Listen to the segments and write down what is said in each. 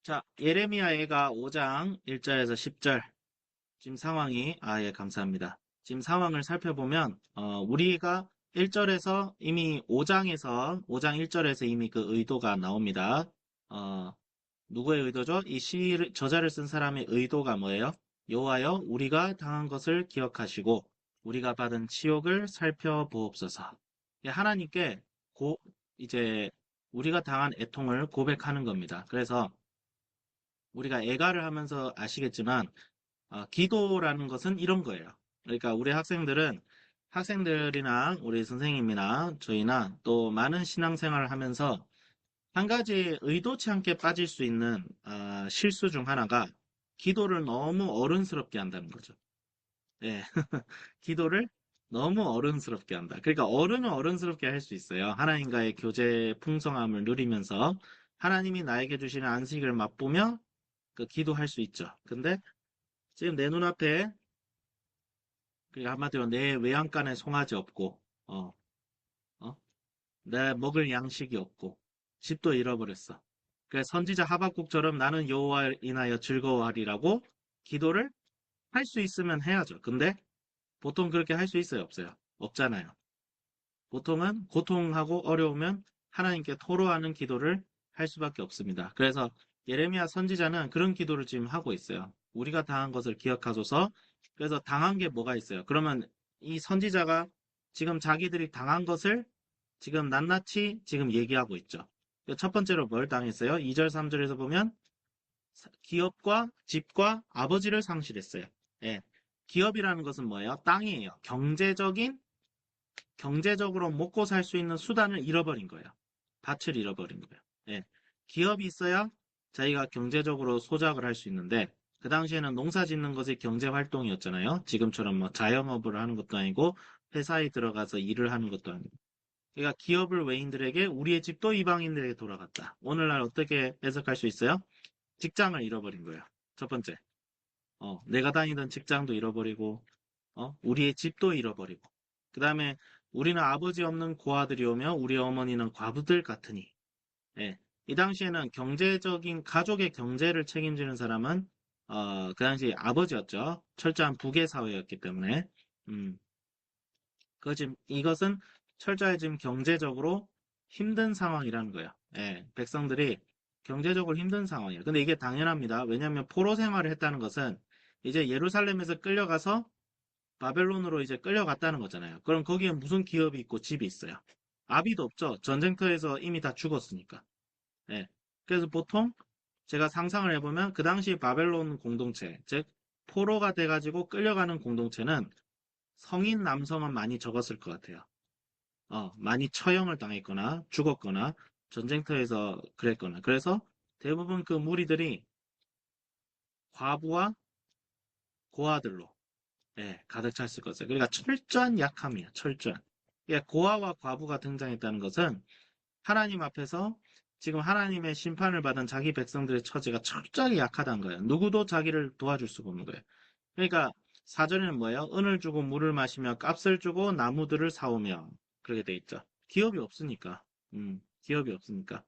자, 예레미야애가 5장 1절에서 10절. 지금 상황이, 예, 감사합니다. 지금 상황을 살펴보면, 우리가 1절에서 이미 5장에서, 5장 1절에서 이미 그 의도가 나옵니다. 어, 누구의 의도죠? 이 저자를 쓴 사람의 의도가 뭐예요? 여호와여, 우리가 당한 것을 기억하시고, 우리가 받은 치욕을 살펴보옵소서. 하나님께 이제, 우리가 당한 애통을 고백하는 겁니다. 그래서, 우리가 애가를 하면서 아시겠지만 기도라는 것은 이런 거예요. 그러니까 우리 학생들이나 우리 선생님이나 저희나 또 많은 신앙생활을 하면서 한 가지 의도치 않게 빠질 수 있는 실수 중 하나가 기도를 너무 어른스럽게 한다는 거죠. 예, 기도를 너무 어른스럽게 한다. 그러니까 어른은 어른스럽게 할 수 있어요. 하나님과의 교제 풍성함을 누리면서 하나님이 나에게 주시는 안식을 맛보며 그 기도할 수 있죠. 근데 지금 내 눈앞에 한마디로 내 외양간에 송아지 없고 어, 어? 내 먹을 양식이 없고 집도 잃어버렸어. 그래서 선지자 하박국처럼 나는 여호와 인하여 즐거워하리라고 기도를 할 수 있으면 해야죠. 근데 보통 그렇게 할 수 있어요? 없어요? 없잖아요. 보통은 고통하고 어려우면 하나님께 토로하는 기도를 할 수밖에 없습니다. 그래서 예레미야 선지자는 그런 기도를 지금 하고 있어요. 우리가 당한 것을 기억하소서. 그래서 당한 게 뭐가 있어요? 그러면 이 선지자가 지금 자기들이 당한 것을 지금 낱낱이 지금 얘기하고 있죠. 첫 번째로 뭘 당했어요? 2절, 3절에서 보면 기업과 집과 아버지를 상실했어요. 예. 기업이라는 것은 뭐예요? 땅이에요. 경제적으로 먹고 살 수 있는 수단을 잃어버린 거예요. 밭을 잃어버린 거예요. 예. 기업이 있어야 자기가 경제적으로 소작을 할 수 있는데 그 당시에는 농사 짓는 것이 경제 활동이었잖아요. 지금처럼 뭐 자영업을 하는 것도 아니고 회사에 들어가서 일을 하는 것도 아니고. 그러니까 기업을 외인들에게 우리의 집도 이방인들에게 돌아갔다. 오늘날 어떻게 해석할 수 있어요? 직장을 잃어버린 거예요. 첫 번째. 내가 다니던 직장도 잃어버리고 우리의 집도 잃어버리고. 그 다음에 우리는 아버지 없는 고아들이 오며 우리 어머니는 과부들 같으니. 예. 이 당시에는 경제적인 가족의 경제를 책임지는 사람은 그 당시 아버지였죠. 철저한 부계 사회였기 때문에. 음, 이것은 철저히 지금 경제적으로 힘든 상황이라는 거예요. 예, 백성들이 경제적으로 힘든 상황이에요. 근데 이게 당연합니다. 왜냐하면 포로 생활을 했다는 것은 이제 예루살렘에서 끌려가서 바벨론으로 이제 끌려갔다는 거잖아요. 그럼 거기에 무슨 기업이 있고 집이 있어요? 아비도 없죠. 전쟁터에서 이미 다 죽었으니까. 예. 그래서 보통 제가 상상을 해보면 그 당시 바벨론 공동체, 즉 포로가 돼가지고 끌려가는 공동체는 성인 남성은 많이 적었을 것 같아요. 많이 처형을 당했거나 죽었거나 전쟁터에서 그랬거나. 그래서 대부분 그 무리들이 과부와 고아들로 예, 가득 찼을 것이에요. 그러니까 철저한 약함이에요. 철저한. 그러니까 고아와 과부가 등장했다는 것은 하나님 앞에서 지금 하나님의 심판을 받은 자기 백성들의 처지가 철저하게 약하다는 거예요. 누구도 자기를 도와줄 수가 없는 거예요. 그러니까 사전에는 뭐예요? 은을 주고 물을 마시며 값을 주고 나무들을 사오며 그렇게 돼 있죠. 기업이 없으니까. 기업이 없으니까.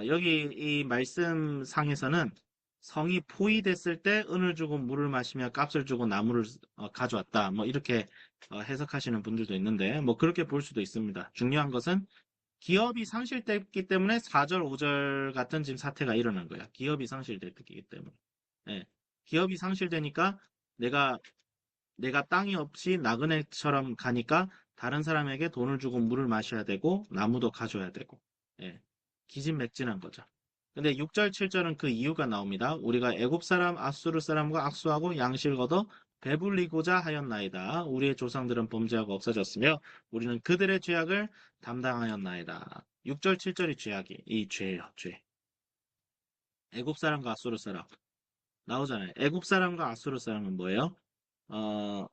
여기 이 말씀 상에서는 성이 포위됐을 때 은을 주고 물을 마시며 값을 주고 나무를 가져왔다. 뭐 이렇게 해석하시는 분들도 있는데 뭐 그렇게 볼 수도 있습니다. 중요한 것은 기업이 상실됐기 때문에 4절, 5절 같은 지금 사태가 일어난 거야. 기업이 상실됐기 때문에. 예. 기업이 상실되니까 내가 땅이 없이 나그네처럼 가니까 다른 사람에게 돈을 주고 물을 마셔야 되고 나무도 가져야 되고. 예. 기진맥진한 거죠. 근데 6절, 7절은 그 이유가 나옵니다. 우리가 애굽 사람, 아수르 사람과 악수하고 양식을 거둬 배불리고자 하였나이다. 우리의 조상들은 범죄하고 없어졌으며 우리는 그들의 죄악을 담당하였나이다. 6절, 7절이 죄악이 이 죄예요. 죄. 애굽 사람과 아수르 사람 나오잖아요. 애굽 사람과 아수르 사람은 뭐예요? 어,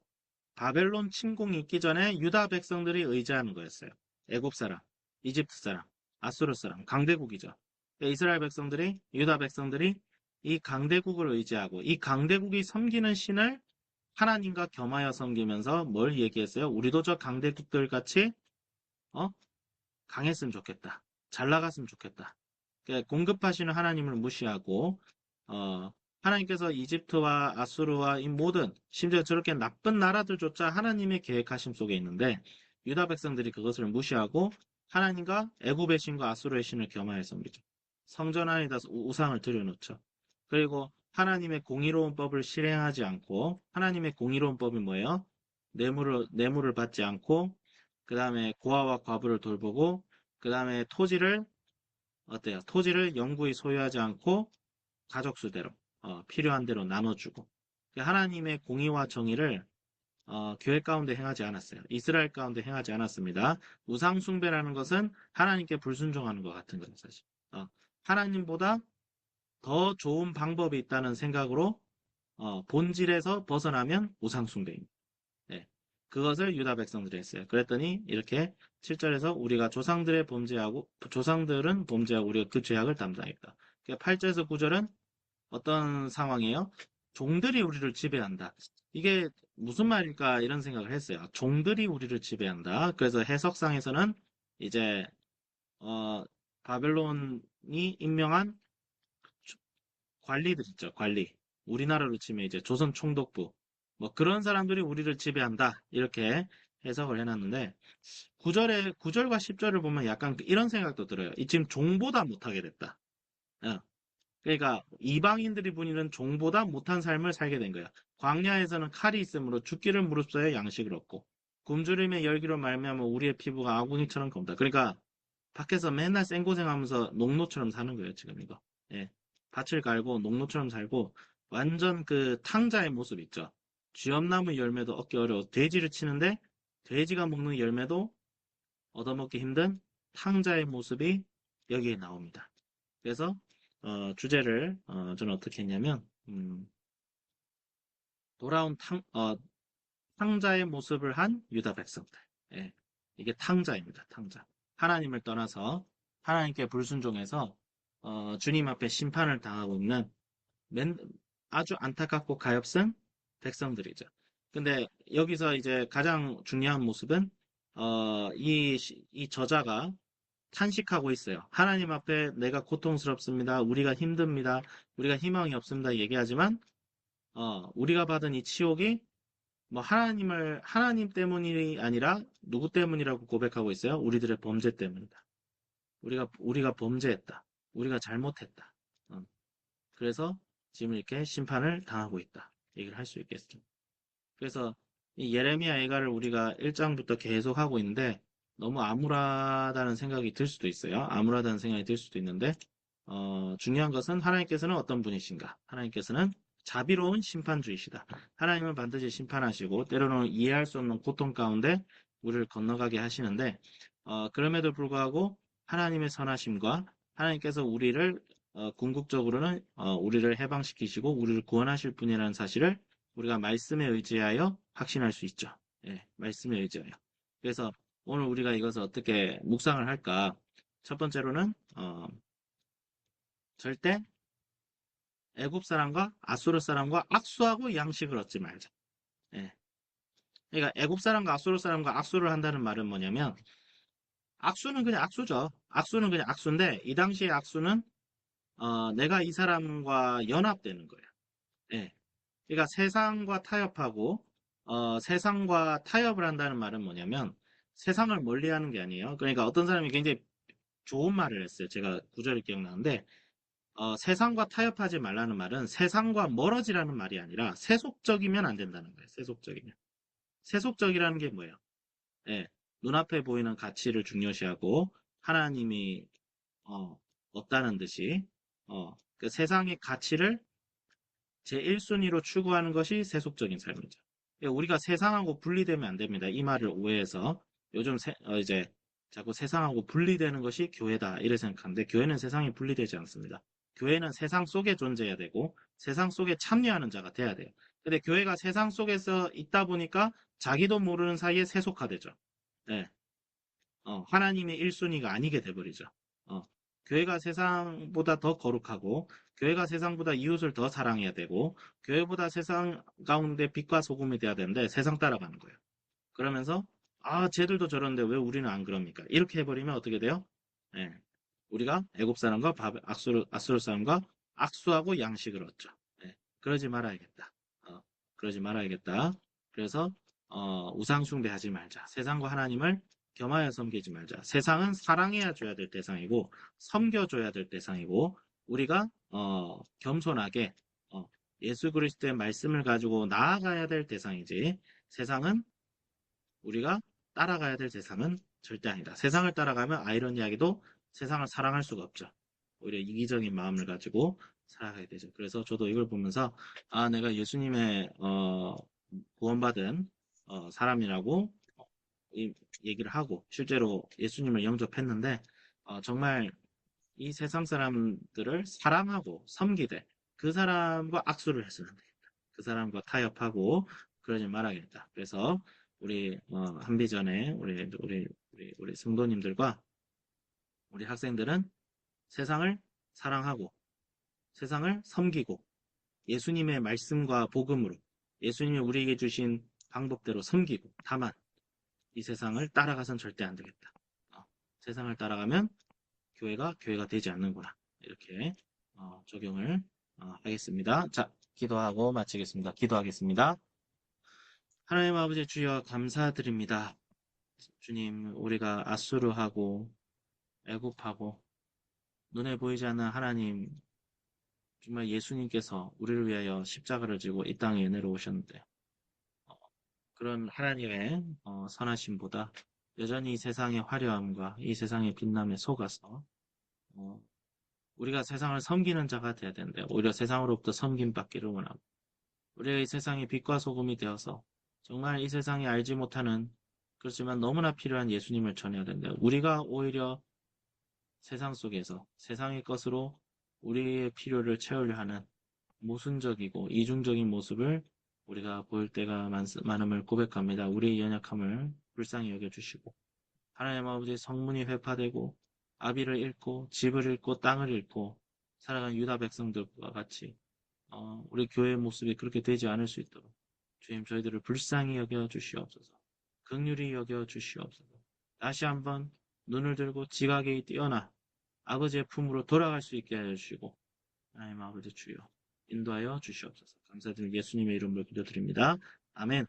바벨론 침공이 있기 전에 유다 백성들이 의지하는 거였어요. 애굽 사람, 이집트 사람, 아수르 사람, 강대국이죠. 이스라엘 백성들이, 유다 백성들이 이 강대국을 의지하고 이 강대국이 섬기는 신을 하나님과 겸하여 섬기면서 뭘 얘기했어요? 우리도 저 강대국들 같이 어? 강했으면 좋겠다. 잘 나갔으면 좋겠다. 공급하시는 하나님을 무시하고 하나님께서 이집트와 아수르와 이 모든 심지어 저렇게 나쁜 나라들조차 하나님의 계획하심 속에 있는데 유다 백성들이 그것을 무시하고 하나님과 애굽의 신과 아수르의 신을 겸하여 섬기죠. 성전 안에다 우상을 들여놓죠. 그리고 하나님의 공의로운 법을 실행하지 않고 하나님의 공의로운 법이 뭐예요? 뇌물을 받지 않고 그 다음에 고아와 과부를 돌보고 그 다음에 토지를 어때요? 토지를 영구히 소유하지 않고 가족 수대로 필요한 대로 나눠주고 하나님의 공의와 정의를 교회 가운데 행하지 않았어요. 이스라엘 가운데 행하지 않았습니다. 우상 숭배라는 것은 하나님께 불순종하는 것 같은 거예요, 사실. 하나님보다 더 좋은 방법이 있다는 생각으로 본질에서 벗어나면 우상 숭배입니다. 네. 그것을 유다 백성들이 했어요. 그랬더니 이렇게 7절에서 우리가 조상들은 범죄하고 우리가 그 죄악을 담당했다. 8절에서 9절은 어떤 상황이에요? 종들이 우리를 지배한다. 이게 무슨 말일까 이런 생각을 했어요. 종들이 우리를 지배한다. 그래서 해석상에서는 이제 바벨론이 임명한 관리들 있죠. 관리. 우리나라로 치면 이제 조선 총독부. 뭐 그런 사람들이 우리를 지배한다. 이렇게 해석을 해놨는데 9절과 10절을 보면 약간 이런 생각도 들어요. 이 지금 종보다 못하게 됐다. 어. 그러니까 이방인들이 부리는 종보다 못한 삶을 살게 된 거야. 광야에서는 칼이 있으므로 죽기를 무릅써야 양식을 얻고 굶주림의 열기로 말미암아 우리의 피부가 아궁이처럼 검다. 그러니까 밖에서 맨날 생고생하면서 농노처럼 사는 거예요, 지금 이거. 예. 밭을 갈고 농노처럼 살고 완전 그 탕자의 모습 있죠. 쥐엄나무 열매도 얻기 어려워. 돼지를 치는데 돼지가 먹는 열매도 얻어먹기 힘든 탕자의 모습이 여기에 나옵니다. 그래서 주제를 저는 어떻게 했냐면 돌아온 탕자의 모습을 한 유다 백성들. 예. 이게 탕자입니다. 탕자. 하나님을 떠나서 하나님께 불순종해서 주님 앞에 심판을 당하고 있는 맨, 아주 안타깝고 가엾은 백성들이죠. 근데 여기서 이제 가장 중요한 모습은 이 저자가 탄식하고 있어요. 하나님 앞에 내가 고통스럽습니다. 우리가 힘듭니다. 우리가 희망이 없습니다. 얘기하지만 우리가 받은 이 치욕이 뭐 하나님 때문이 아니라 누구 때문이라고 고백하고 있어요? 우리들의 범죄 때문이다. 우리가 범죄했다. 우리가 잘못했다. 그래서 지금 이렇게 심판을 당하고 있다. 얘기를 할 수 있겠습니다. 그래서 이 예레미야 애가를 우리가 1장부터 계속 하고 있는데 너무 암울하다는 생각이 들 수도 있어요. 암울하다는 생각이 들 수도 있는데 중요한 것은 하나님께서는 어떤 분이신가? 하나님께서는 자비로운 심판주이시다. 하나님은 반드시 심판하시고 때로는 이해할 수 없는 고통 가운데 우리를 건너가게 하시는데 그럼에도 불구하고 하나님의 선하심과 하나님께서 우리를 궁극적으로는 우리를 해방시키시고 우리를 구원하실 분이라는 사실을 우리가 말씀에 의지하여 확신할 수 있죠. 예, 말씀에 의지하여. 그래서 오늘 우리가 이것을 어떻게 묵상을 할까? 첫 번째로는 절대 애굽 사람과 아수르 사람과 악수하고 양식을 얻지 말자. 예. 그러니까 애굽 사람과 아수르 사람과 악수를 한다는 말은 뭐냐면 악수는 그냥 악수죠. 악수는 그냥 악수인데 이 당시의 악수는 내가 이 사람과 연합되는 거예요. 예. 그러니까 세상과 타협하고 세상과 타협을 한다는 말은 뭐냐면 세상을 멀리하는 게 아니에요. 그러니까 어떤 사람이 굉장히 좋은 말을 했어요. 제가 구절이 기억나는데 세상과 타협하지 말라는 말은 세상과 멀어지라는 말이 아니라 세속적이면 안 된다는 거예요. 세속적이면. 세속적이라는 게 뭐예요? 예, 눈앞에 보이는 가치를 중요시하고 하나님이 없다는 듯이 그 세상의 가치를 제1순위로 추구하는 것이 세속적인 삶이죠. 그러니까 우리가 세상하고 분리되면 안 됩니다. 이 말을 오해해서 요즘 이제 자꾸 세상하고 분리되는 것이 교회다 이래 생각하는데 교회는 세상이 분리되지 않습니다. 교회는 세상 속에 존재해야 되고 세상 속에 참여하는 자가 돼야 돼요. 근데 교회가 세상 속에서 있다 보니까 자기도 모르는 사이에 세속화되죠. 네. 하나님의 1순위가 아니게 돼버리죠. 어, 교회가 세상보다 더 거룩하고, 교회가 세상보다 이웃을 더 사랑해야 되고, 교회보다 세상 가운데 빛과 소금이 돼야 되는데 세상 따라가는 거예요. 그러면서, 쟤들도 저런데 왜 우리는 안 그럽니까? 이렇게 해버리면 어떻게 돼요? 예, 우리가 애굽 사람과 아수르 사람과 악수하고 양식을 얻죠. 예, 그러지 말아야겠다. 그러지 말아야겠다. 그래서 우상 숭배하지 말자. 세상과 하나님을 겸하여 섬기지 말자. 세상은 사랑해야 줘야 될 대상이고 섬겨줘야 될 대상이고 우리가 겸손하게 예수 그리스도의 말씀을 가지고 나아가야 될 대상이지. 세상은 우리가 따라가야 될 대상은 절대 아니다. 세상을 따라가면 아이러니하게도 세상을 사랑할 수가 없죠. 오히려 이기적인 마음을 가지고 살아가야 되죠. 그래서 저도 이걸 보면서 내가 예수님의 구원받은 사람이라고 얘기를 하고 실제로 예수님을 영접했는데 정말 이 세상 사람들을 사랑하고 섬기되 그 사람과 악수를 했으면 안 되겠다. 그 사람과 타협하고 그러지 말아야겠다. 그래서 우리 한비전에 우리 성도님들과 우리 학생들은 세상을 사랑하고 세상을 섬기고 예수님의 말씀과 복음으로 예수님이 우리에게 주신 방법대로 섬기고 다만 이 세상을 따라가선 절대 안 되겠다. 세상을 따라가면 교회가 되지 않는구나. 이렇게 적용을 하겠습니다. 자, 기도하고 마치겠습니다. 기도하겠습니다. 하나님 아버지 주여 감사드립니다. 주님, 우리가 아수르하고 애굽하고 눈에 보이지 않는 하나님, 정말 예수님께서 우리를 위하여 십자가를 지고 이 땅에 내려오셨는데 어, 그런 하나님의 선하심보다 여전히 이 세상의 화려함과 이 세상의 빛남에 속아서 어, 우리가 세상을 섬기는 자가 되어야 되는데 오히려 세상으로부터 섬김받기를 원하고 우리가 이 세상의 빛과 소금이 되어서 정말 이 세상이 알지 못하는 그렇지만 너무나 필요한 예수님을 전해야 되는데 우리가 오히려 세상 속에서 세상의 것으로 우리의 필요를 채우려 하는 모순적이고 이중적인 모습을 우리가 보일 때가 많음을 고백합니다. 우리의 연약함을 불쌍히 여겨주시고 하나님 아버지 성문이 회파되고 아비를 잃고 집을 잃고 땅을 잃고 살아간 유다 백성들과 같이 우리 교회의 모습이 그렇게 되지 않을 수 있도록 주님 저희들을 불쌍히 여겨 주시옵소서. 긍휼히 여겨 주시옵소서. 다시 한번 눈을 들고 지각에 뛰어나 아버지의 품으로 돌아갈 수 있게 하여 주시고 하나님 아버지 주여 인도하여 주시옵소서. 감사드리는 예수님의 이름으로 기도드립니다. 아멘.